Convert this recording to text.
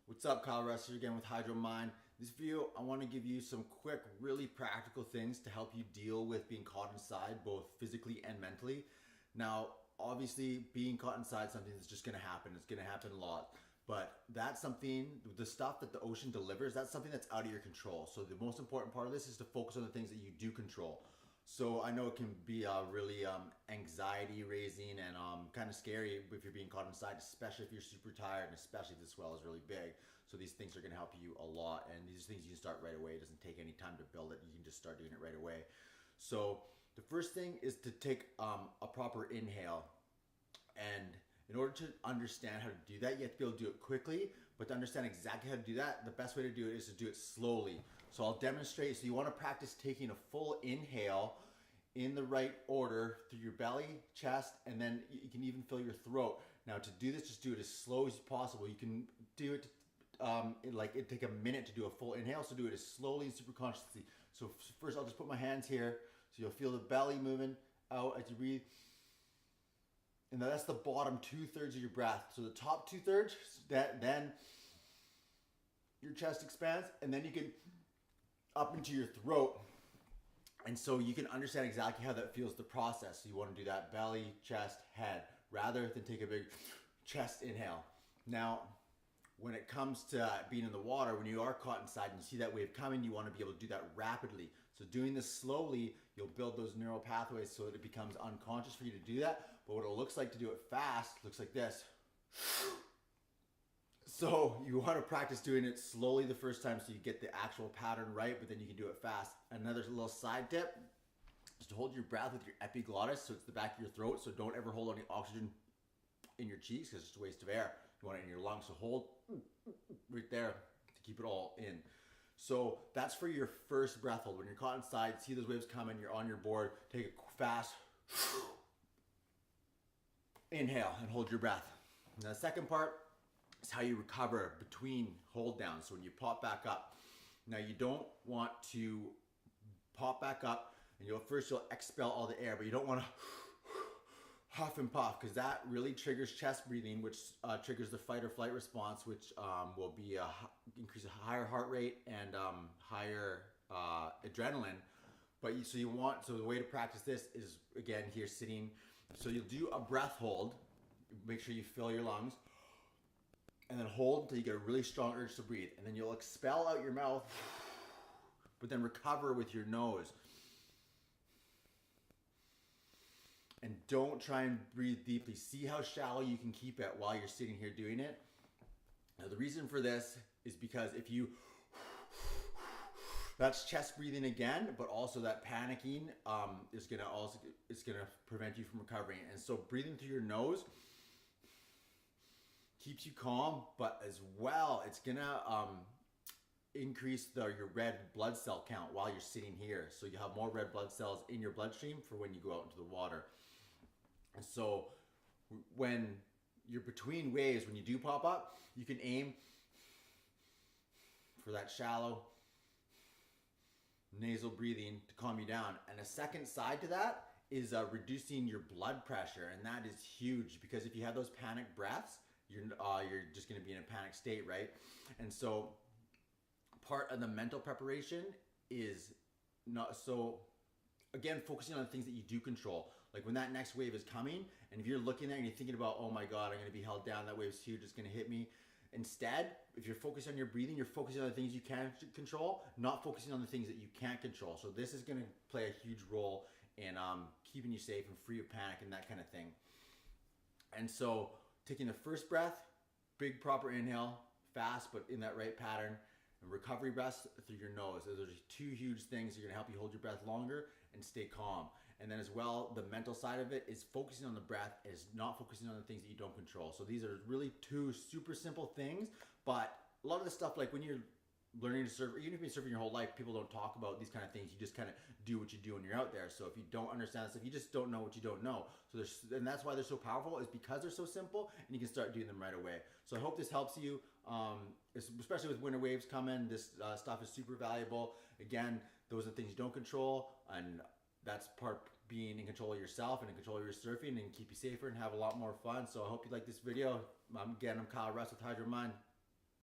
What's up, Kyle Russell again with HydroMind. This video, I want to give you some quick, really practical things to help you deal with being caught inside, both physically and mentally. Now, obviously, being caught inside something is just going to happen. It's going to happen a lot. But that's something, the stuff that the ocean delivers, that's something that's out of your control. So the most important part of this is to focus on the things that you do control. So I know it can be really anxiety raising and kind of scary if you're being caught inside, especially if you're super tired and especially if the swell is really big. So these things are going to help you a lot, and these are things you can start right away. It doesn't take any time to build it. You can just start doing it right away. So the first thing is to take a proper inhale, and in order to understand how to do that, you have to be able to do it quickly, but to understand exactly how to do that, the best way to do it is to do it slowly. So I'll demonstrate. So you want to practice taking a full inhale in the right order through your belly, chest, and then you can even fill your throat. Now to do this, just do it as slow as possible. You can do it it'd take a minute to do a full inhale, so do it as slowly and super consciously. So first I'll just put my hands here, so you'll feel the belly moving out as you breathe. And that's the bottom 2/3 of your breath. So the top 2/3, then your chest expands, and then you can up into your throat. And so you can understand exactly how that feels, the process. So you want to do that belly, chest, head, rather than take a big chest inhale. Now, when it comes to being in the water, when you are caught inside and you see that wave coming, you want to be able to do that rapidly. So doing this slowly, you'll build those neural pathways so that it becomes unconscious for you to do that. But what it looks like to do it fast looks like this. So you want to practice doing it slowly the first time so you get the actual pattern right, but then you can do it fast. Another little side tip is to hold your breath with your epiglottis, so it's the back of your throat. So don't ever hold any oxygen in your cheeks because it's just a waste of air. You want it in your lungs, so hold right there to keep it all in. So that's for your first breath hold. When you're caught inside, see those waves coming, you're on your board, take a fast inhale and hold your breath. And the second part is how you recover between hold downs. So when you pop back up, now you don't want to pop back up and you'll expel all the air, but you don't want to huff and puff, because that really triggers chest breathing, which triggers the fight or flight response, which will be increase a higher heart rate and higher adrenaline. But so the way to practice this is, again, here sitting. So you'll do a breath hold. Make sure you fill your lungs, and then hold until you get a really strong urge to breathe, and then you'll expel out your mouth, but then recover with your nose. And don't try and breathe deeply. See how shallow you can keep it while you're sitting here doing it. Now the reason for this is because if you, that's chest breathing again, but also that panicking is gonna prevent you from recovering. And so breathing through your nose keeps you calm, but as well, it's gonna increase your red blood cell count while you're sitting here. So you have more red blood cells in your bloodstream for when you go out into the water. And so when you're between waves, when you do pop up, you can aim for that shallow nasal breathing to calm you down. And a second side to that is reducing your blood pressure. And that is huge, because if you have those panic breaths, you're just gonna be in a panic state, right? And so part of the mental preparation is not so, again, focusing on the things that you do control. Like when that next wave is coming, and if you're looking there and you're thinking about, oh my God, I'm gonna be held down, that wave's huge, it's gonna hit me. Instead, if you're focused on your breathing, you're focusing on the things you can control, not focusing on the things that you can't control. So this is gonna play a huge role in keeping you safe and free of panic and that kind of thing. And so taking the first breath, big proper inhale, fast, but in that right pattern, and recovery breaths through your nose. Those are two huge things that are gonna help you hold your breath longer and stay calm. And then as well, the mental side of it is focusing on the breath, is not focusing on the things that you don't control. So these are really two super simple things, but a lot of the stuff, like when you're learning to surf, or even if you've been surfing your whole life, people don't talk about these kind of things. You just kind of do what you do when you're out there. So if you don't understand stuff, you just don't know what you don't know. So and that's why they're so powerful, is because they're so simple and you can start doing them right away. So I hope this helps you, especially with winter waves coming. This stuff is super valuable. Again, those are the things you don't control, and that's part being in control of yourself and in control of your surfing, and keep you safer and have a lot more fun. So I hope you like this video. Again, I'm Kyle Russ with HydroMind.